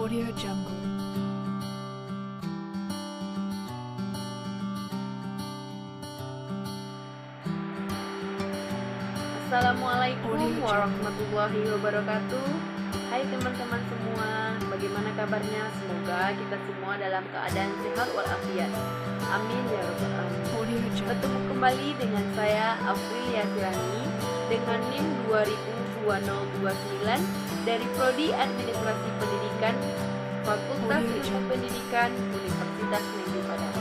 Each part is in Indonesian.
Audio Jungle. Assalamualaikum warahmatullahi wabarakatuh. Hai teman-teman semua, bagaimana kabarnya? Semoga kita semua dalam keadaan sehat walafiat. Amin ya rabbal alamin. Bertemu kembali dengan saya Aprilia Sirani dengan NIM 202029 dari Prodi Administrasi Pendidikan Fakultas Ilmu Pendidikan Universitas Negeri Padang.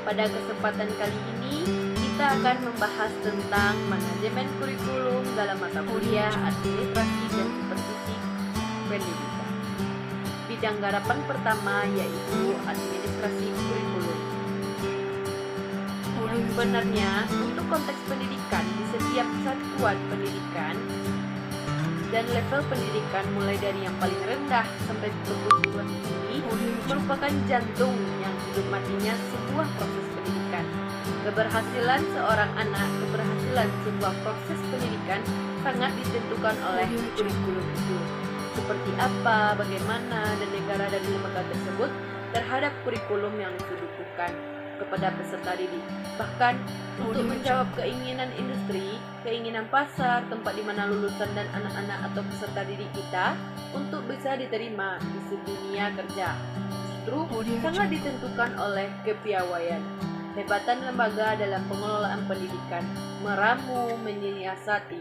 Pada kesempatan kali ini kita akan membahas tentang manajemen kurikulum dalam mata kuliah administrasi dan supervisi pendidikan. Bidang garapan pertama yaitu administrasi kurikulum. Yang sebenarnya untuk konteks pendidikan di setiap satuan pendidikan dan level pendidikan mulai dari yang paling rendah sampai perguruan tinggi merupakan jantung yang hidup matinya sebuah proses pendidikan. Keberhasilan seorang anak, keberhasilan sebuah proses pendidikan sangat ditentukan oleh kurikulum itu. Seperti apa, bagaimana, dan negara dan lembaga tersebut terhadap kurikulum yang disuguhkan kepada peserta didik. Bahkan untuk menjawab keinginan industri, keinginan pasar, tempat di mana lulusan dan anak-anak atau peserta didik kita untuk bisa diterima di dunia kerja, justru sangat ditentukan oleh kepiawaian. Hebatan lembaga dalam pengelolaan pendidikan, meramu, menyiasati.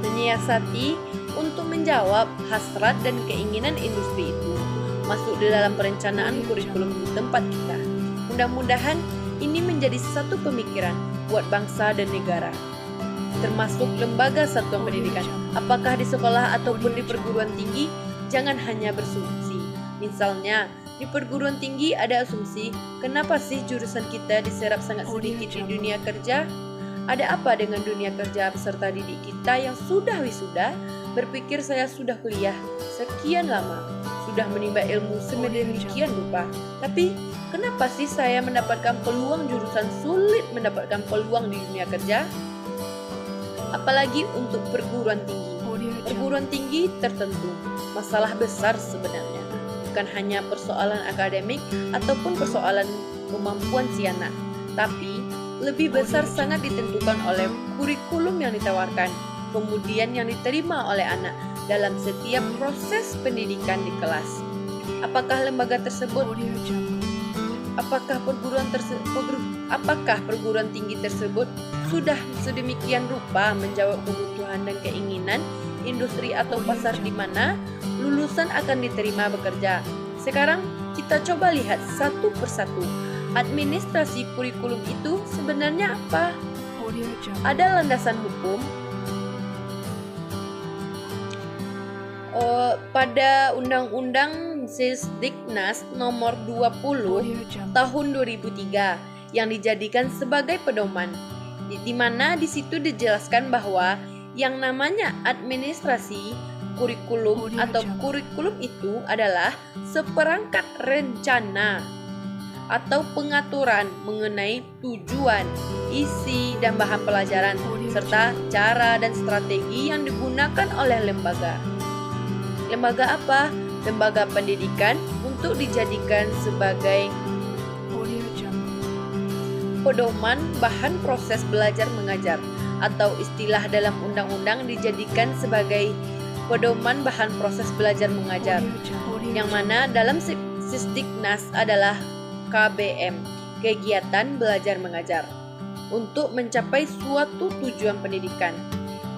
Menyiasati untuk menjawab hasrat dan keinginan industri itu masuk di dalam perencanaan kurikulum di tempat kita. Mudah-mudahan ini menjadi satu pemikiran buat bangsa dan negara, termasuk lembaga satuan pendidikan, apakah di sekolah ataupun di perguruan tinggi. Jangan hanya berasumsi. Misalnya, di perguruan tinggi ada asumsi, kenapa sih jurusan kita diserap sangat sedikit di dunia kerja? Ada apa dengan dunia kerja peserta didik kita yang sudah wisuda, berpikir saya sudah kuliah sekian lama, sudah menimba ilmu sedemikian rupa. Tapi, kenapa sih saya mendapatkan peluang jurusan sulit mendapatkan peluang di dunia kerja? Apalagi untuk perguruan tinggi. Perguruan tinggi tertentu masalah besar sebenarnya, bukan hanya persoalan akademik ataupun persoalan kemampuan si anak, tapi lebih besar sangat ditentukan oleh kurikulum yang ditawarkan, kemudian yang diterima oleh anak dalam setiap proses pendidikan di kelas. Apakah lembaga tersebut, apakah perguruan tinggi tersebut sudah sedemikian rupa menjawab kebutuhan dan keinginan industri atau pasar di mana lulusan akan diterima bekerja. Sekarang kita coba lihat satu persatu. Administrasi kurikulum itu sebenarnya apa? Ada landasan hukum pada Undang-Undang Sisdiknas nomor 20 tahun 2003 yang dijadikan sebagai pedoman, di mana di situ dijelaskan bahwa yang namanya administrasi kurikulum atau kurikulum itu adalah seperangkat rencana atau pengaturan mengenai tujuan, isi, dan bahan pelajaran, serta cara dan strategi yang digunakan oleh lembaga. Lembaga apa? Lembaga pendidikan untuk dijadikan sebagai pedoman bahan proses belajar mengajar, atau istilah dalam undang-undang dijadikan sebagai pedoman bahan proses belajar mengajar, yang mana dalam Sisdiknas adalah KBM, kegiatan belajar mengajar, untuk mencapai suatu tujuan pendidikan.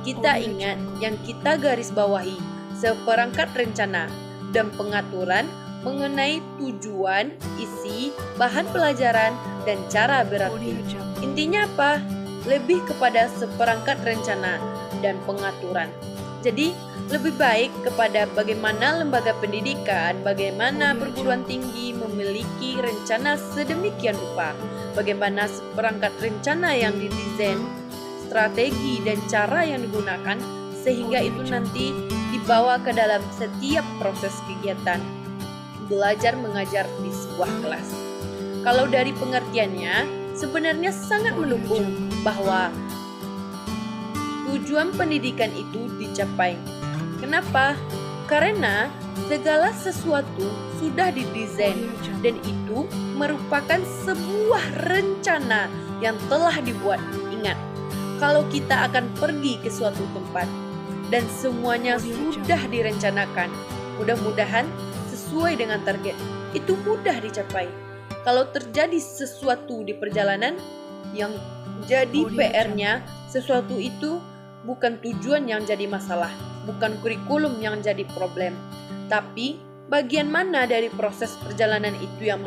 Kita ingat yang kita garis bawahi, seperangkat rencana dan pengaturan mengenai tujuan, isi, bahan pelajaran, dan cara berarti. Intinya apa? Lebih kepada seperangkat rencana dan pengaturan. Jadi, lebih baik kepada bagaimana lembaga pendidikan, bagaimana perguruan tinggi memiliki rencana sedemikian rupa, bagaimana seperangkat rencana yang didesain, strategi dan cara yang digunakan, sehingga itu nanti dibawa ke dalam setiap proses kegiatan belajar mengajar di sebuah kelas. Kalau dari pengertiannya, sebenarnya sangat mendukung bahwa tujuan pendidikan itu dicapai. Kenapa? Karena segala sesuatu sudah didesain dan itu merupakan sebuah rencana yang telah dibuat. Ingat, kalau kita akan pergi ke suatu tempat dan semuanya sudah direncanakan, mudah-mudahan sesuai dengan target, itu mudah dicapai. Kalau terjadi sesuatu di perjalanan yang jadi PR-nya, sesuatu itu bukan tujuan yang jadi masalah, bukan kurikulum yang jadi problem, tapi bagian mana dari proses perjalanan itu yang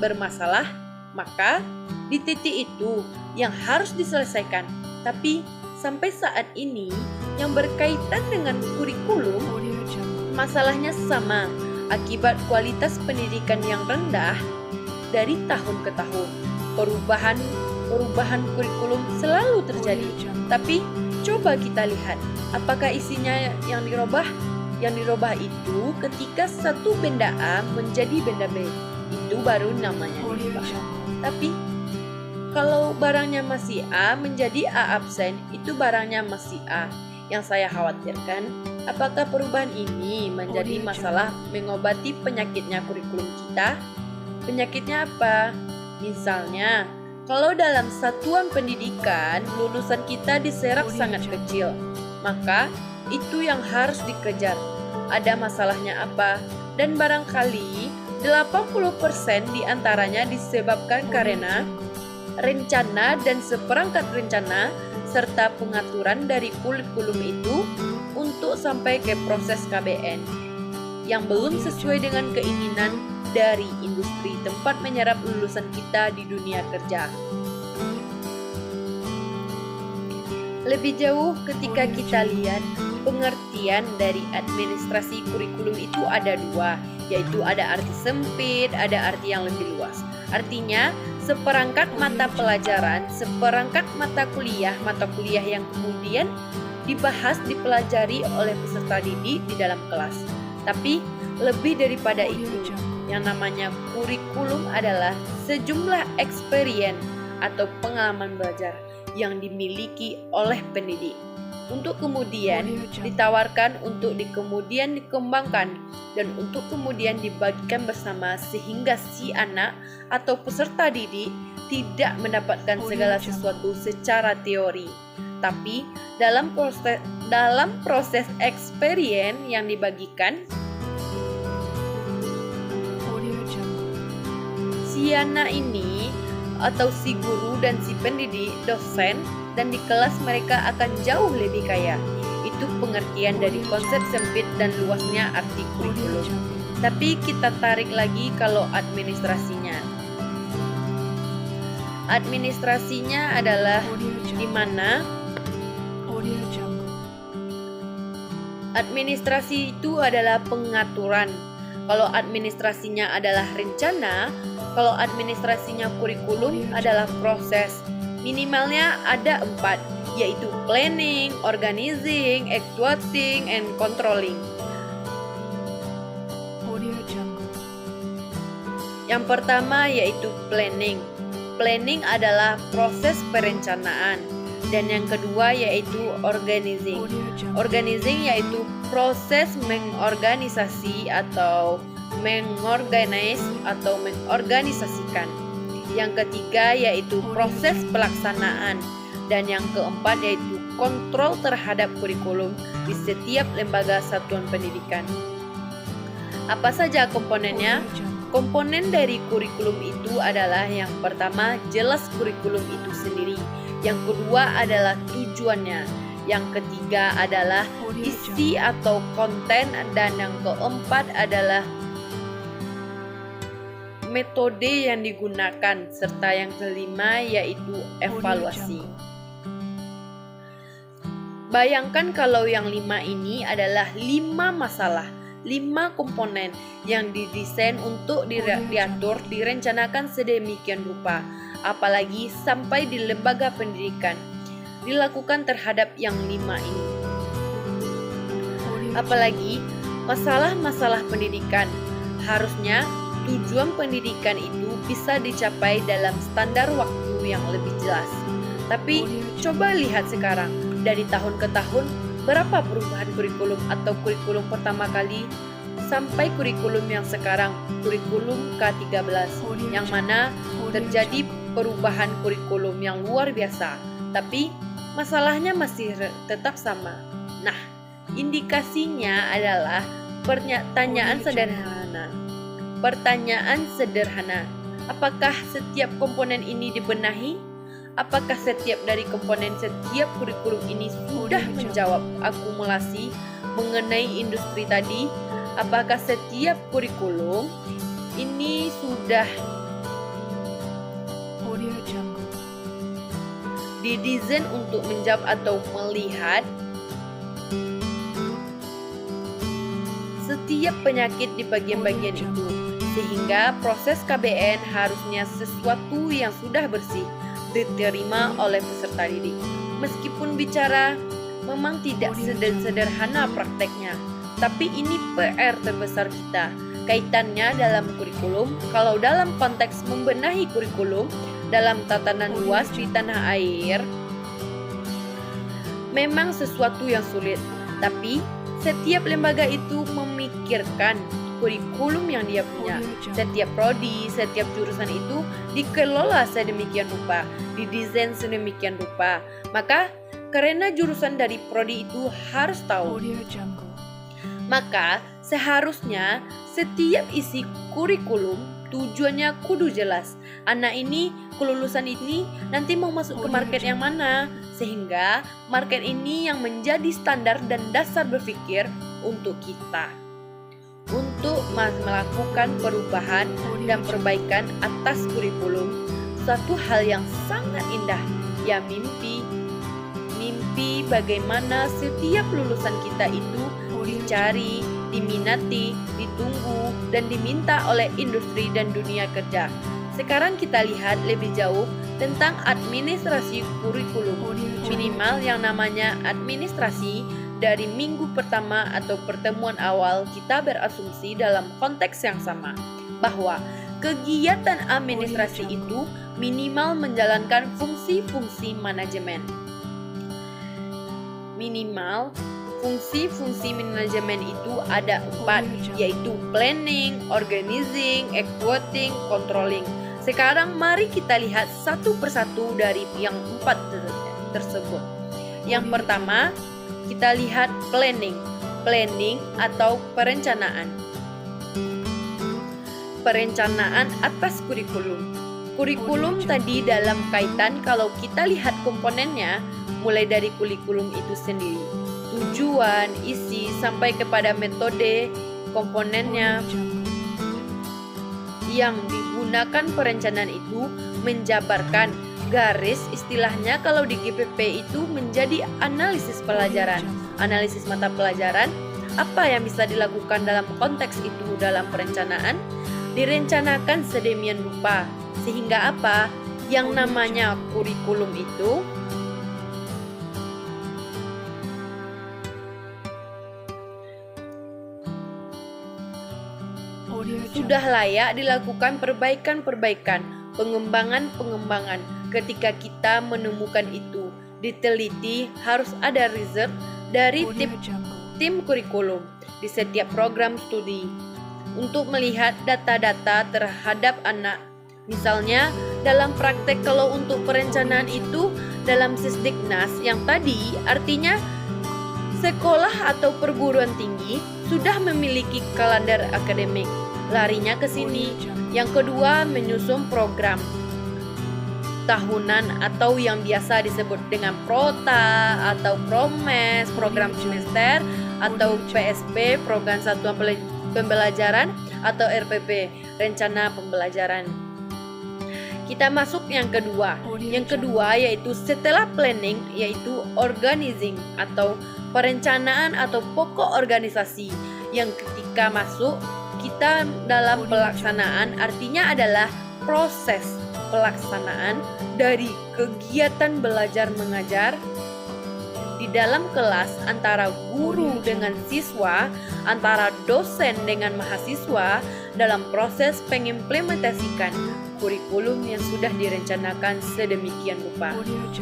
bermasalah, maka di titik itu yang harus diselesaikan. Tapi sampai saat ini yang berkaitan dengan kurikulum, masalahnya sama, akibat kualitas pendidikan yang rendah dari tahun ke tahun. Perubahan kurikulum selalu terjadi. Tapi coba kita lihat, apakah isinya yang dirubah? Yang dirubah itu ketika satu benda A menjadi benda B. Itu baru namanya dirubah. Tapi kalau barangnya masih A menjadi A absen, itu barangnya masih A. Yang saya khawatirkan, apakah perubahan ini menjadi masalah mengobati penyakitnya kurikulum kita? Penyakitnya apa? Misalnya, kalau dalam satuan pendidikan lulusan kita diserap sangat kecil, maka itu yang harus dikejar. Ada masalahnya apa? Dan barangkali 80% diantaranya disebabkan karena rencana dan seperangkat rencana serta pengaturan dari kurikulum itu untuk sampai ke proses KBN yang belum sesuai dengan keinginan dari industri tempat menyerap lulusan kita di dunia kerja. Lebih jauh ketika kita lihat pengertian dari administrasi kurikulum itu ada dua, yaitu ada arti sempit, ada arti yang lebih luas. Artinya, seperangkat mata pelajaran, seperangkat mata kuliah yang kemudian dibahas, dipelajari oleh peserta didik di dalam kelas. Tapi lebih daripada itu, yang namanya kurikulum adalah sejumlah experience atau pengalaman belajar yang dimiliki oleh pendidik untuk kemudian ditawarkan untuk kemudian dikembangkan dan untuk kemudian dibagikan bersama sehingga si anak atau peserta didik tidak mendapatkan segala sesuatu secara teori, tapi dalam proses experience yang dibagikan, si anak ini atau si guru dan si pendidik, dosen, dan di kelas mereka akan jauh lebih kaya. Itu pengertian dari konsep sempit dan luasnya arti kurikulum. Tapi kita tarik lagi kalau administrasinya. Administrasinya adalah di mana administrasi itu adalah pengaturan. Kalau administrasinya adalah rencana, kalau administrasinya kurikulum adalah proses. Minimalnya ada 4, yaitu planning, organizing, executing, and controlling. Yang pertama yaitu planning. Planning adalah proses perencanaan. Dan yang kedua yaitu organizing. Organizing yaitu proses mengorganisasi atau mengorganisasikan. Yang ketiga yaitu proses pelaksanaan. Dan yang keempat yaitu kontrol terhadap kurikulum di setiap lembaga satuan pendidikan. Apa saja komponennya? Komponen dari kurikulum itu adalah yang pertama jelas kurikulum itu sendiri. Yang kedua adalah tujuannya. Yang ketiga adalah isi atau konten. Dan yang keempat adalah metode yang digunakan. Serta yang kelima yaitu evaluasi. Bayangkan kalau yang 5 ini adalah 5 masalah, 5 komponen yang didesain untuk diatur, direncanakan sedemikian rupa. Apalagi sampai di lembaga pendidikan dilakukan terhadap yang 5 ini. Apalagi masalah-masalah pendidikan, harusnya tujuan pendidikan itu bisa dicapai dalam standar waktu yang lebih jelas. Tapi coba lihat sekarang, dari tahun ke tahun berapa perubahan kurikulum atau kurikulum pertama kali sampai kurikulum yang sekarang, kurikulum K13, yang mana terjadi perubahan kurikulum yang luar biasa, tapi masalahnya masih tetap sama. Nah, indikasinya adalah pertanyaan sederhana. Apakah setiap komponen ini dibenahi? Apakah setiap dari komponen setiap kurikulum ini sudah menjawab akumulasi mengenai industri tadi? Apakah setiap kurikulum ini sudah didesain untuk menjawab atau melihat setiap penyakit di bagian-bagian itu, sehingga proses KBN harusnya sesuatu yang sudah bersih diterima oleh peserta didik. Meskipun bicara memang tidak sederhana prakteknya, tapi ini PR terbesar kita. Kaitannya dalam kurikulum, kalau dalam konteks membenahi kurikulum dalam tatanan luas di tanah air, memang sesuatu yang sulit. Tapi setiap lembaga itu memikirkan kurikulum yang dia punya. Setiap prodi, setiap jurusan itu dikelola sedemikian rupa, didesain sedemikian rupa. Maka karena jurusan dari prodi itu harus tahu. Maka seharusnya setiap isi kurikulum tujuannya kudu jelas. Anak ini, kelulusan ini nanti mau masuk ke market yang mana, sehingga market ini yang menjadi standar dan dasar berpikir untuk kita untuk melakukan perubahan dan perbaikan atas kurikulum. Suatu hal yang sangat indah, ya mimpi bagaimana setiap lulusan kita itu dicari, diminati, ditunggu, dan diminta oleh industri dan dunia kerja. Sekarang kita lihat lebih jauh tentang administrasi kurikulum. Minimal yang namanya administrasi, dari minggu pertama atau pertemuan awal kita berasumsi dalam konteks yang sama bahwa kegiatan administrasi itu minimal menjalankan fungsi-fungsi manajemen. Minimal fungsi-fungsi manajemen itu ada 4, yaitu planning, organizing, executing, controlling. Sekarang mari kita lihat satu persatu dari yang 4 tersebut. Yang pertama, kita lihat planning atau perencanaan. Perencanaan atas kurikulum. Kurikulum tadi dalam kaitan kalau kita lihat komponennya, mulai dari kurikulum itu sendiri, tujuan, isi, sampai kepada metode komponennya. Yang digunakan perencanaan itu menjabarkan garis, istilahnya kalau di GPP itu menjadi analisis pelajaran, analisis mata pelajaran. Apa yang bisa dilakukan dalam konteks itu dalam perencanaan? Direncanakan sedemikian rupa sehingga apa? Yang namanya kurikulum itu sudah layak dilakukan perbaikan-perbaikan, pengembangan. Ketika kita menemukan itu, diteliti, harus ada riset dari tim kurikulum di setiap program studi untuk melihat data-data terhadap anak. Misalnya dalam praktek kalau untuk perencanaan itu dalam Sisdiknas yang tadi, artinya sekolah atau perguruan tinggi sudah memiliki kalender akademik, larinya ke sini. Yang kedua, menyusun program tahunan atau yang biasa disebut dengan prota atau promes, program semester, atau PSP, program satuan pembelajaran, atau RPP, rencana pembelajaran. Kita masuk yang kedua. Yang kedua yaitu setelah planning, yaitu organizing atau perencanaan atau pokok organisasi. Yang ketika masuk kita dalam pelaksanaan, artinya adalah proses pelaksanaan dari kegiatan belajar mengajar di dalam kelas antara guru dengan siswa, antara dosen dengan mahasiswa dalam proses pengimplementasikan kurikulum yang sudah direncanakan sedemikian rupa.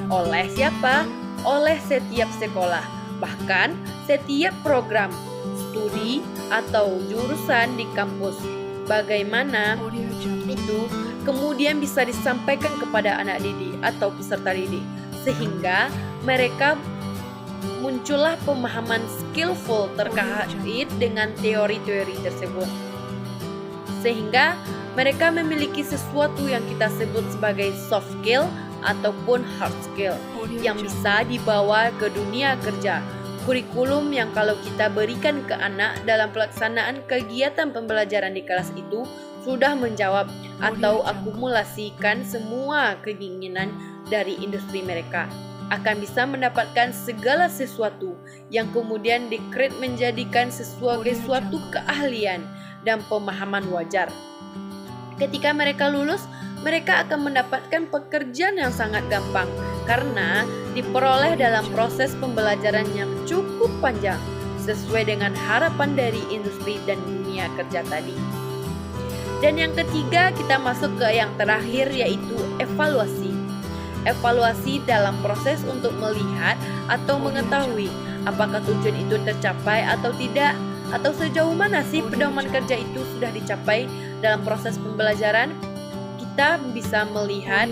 Oleh siapa? oleh setiap sekolah. Bahkan setiap program studi atau jurusan di kampus. Bagaimana itu kemudian bisa disampaikan kepada anak didik atau peserta didik, sehingga mereka muncullah pemahaman skillful terkait dengan teori-teori tersebut, sehingga mereka memiliki sesuatu yang kita sebut sebagai soft skill ataupun hard skill yang bisa dibawa ke dunia kerja. Kurikulum yang kalau kita berikan ke anak dalam pelaksanaan kegiatan pembelajaran di kelas itu sudah menjawab atau akumulasikan semua keinginan dari industri mereka. Akan bisa mendapatkan segala sesuatu yang kemudian dikreat menjadikan sebagai suatu keahlian dan pemahaman wajar. Ketika mereka lulus, mereka akan mendapatkan pekerjaan yang sangat gampang karena diperoleh dalam proses pembelajaran yang cukup panjang sesuai dengan harapan dari industri dan dunia kerja tadi. Dan yang ketiga, kita masuk ke yang terakhir, yaitu evaluasi. Evaluasi dalam proses untuk melihat atau mengetahui apakah tujuan itu tercapai atau tidak, atau sejauh mana sih pedoman kerja itu sudah dicapai dalam proses pembelajaran. Kita bisa melihat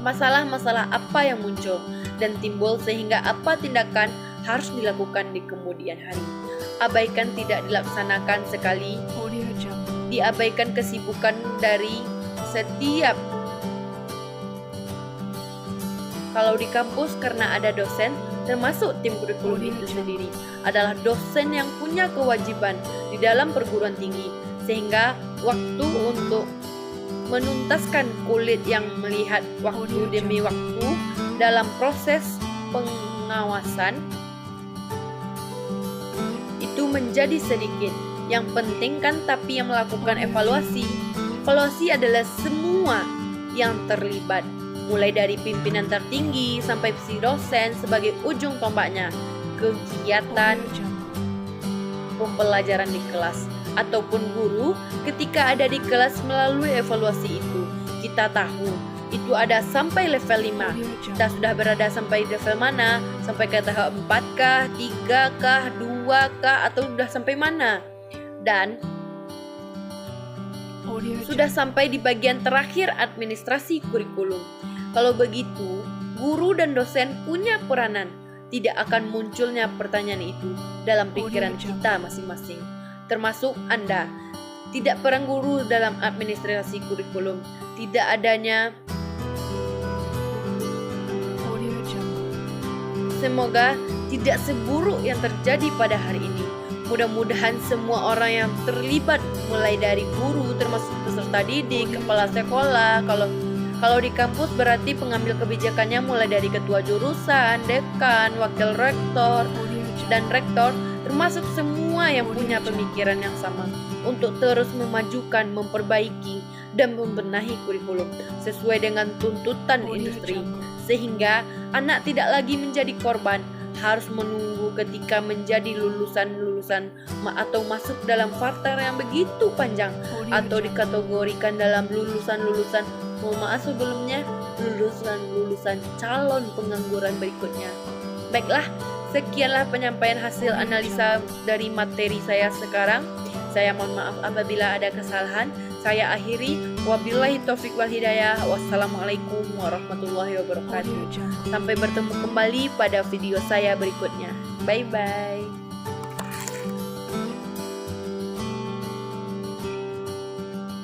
masalah-masalah apa yang muncul dan timbul sehingga apa tindakan harus dilakukan di kemudian hari. Abaikan tidak dilaksanakan sekali, diabaikan kesibukan dari setiap. Kalau di kampus karena ada dosen, termasuk tim kurikulum itu sendiri adalah dosen yang punya kewajiban di dalam perguruan tinggi, sehingga waktu untuk menuntaskan kulit yang melihat waktu demi waktu dalam proses pengawasan itu menjadi sedikit. Yang penting kan tapi yang melakukan evaluasi. Evaluasi adalah semua yang terlibat, mulai dari pimpinan tertinggi sampai si dosen sebagai ujung tombaknya, kegiatan pembelajaran di kelas ataupun guru ketika ada di kelas. Melalui evaluasi itu kita tahu itu ada sampai level 5. Kita sudah berada sampai level mana? Sampai ke tahap 4 kah, 3 kah, 2 kah, atau sudah sampai mana? Dan sudah sampai di bagian terakhir administrasi kurikulum. Kalau begitu, guru dan dosen punya peranan. Tidak akan munculnya pertanyaan itu dalam pikiran kita masing-masing, termasuk Anda. Tidak peran guru dalam administrasi kurikulum, tidak adanya. Semoga tidak seburuk yang terjadi pada hari ini. Mudah-mudahan semua orang yang terlibat, mulai dari guru termasuk peserta didik, kepala sekolah, kalau di kampus berarti pengambil kebijakannya mulai dari ketua jurusan, dekan, wakil rektor, dan rektor, termasuk semua yang punya pemikiran yang sama untuk terus memajukan, memperbaiki, dan membenahi kurikulum sesuai dengan tuntutan industri, sehingga anak tidak lagi menjadi korban harus menunggu ketika menjadi lulusan atau masuk dalam daftar yang begitu panjang, atau dikategorikan dalam lulusan-lulusan, maaf sebelumnya, lulusan calon pengangguran berikutnya. Baiklah, sekianlah penyampaian hasil analisa dari materi saya sekarang. Saya mohon maaf apabila ada kesalahan. Saya akhiri. Wabillahi taufiq wal hidayah. Wassalamualaikum warahmatullahi wabarakatuh. Sampai bertemu kembali pada video saya berikutnya. Bye bye.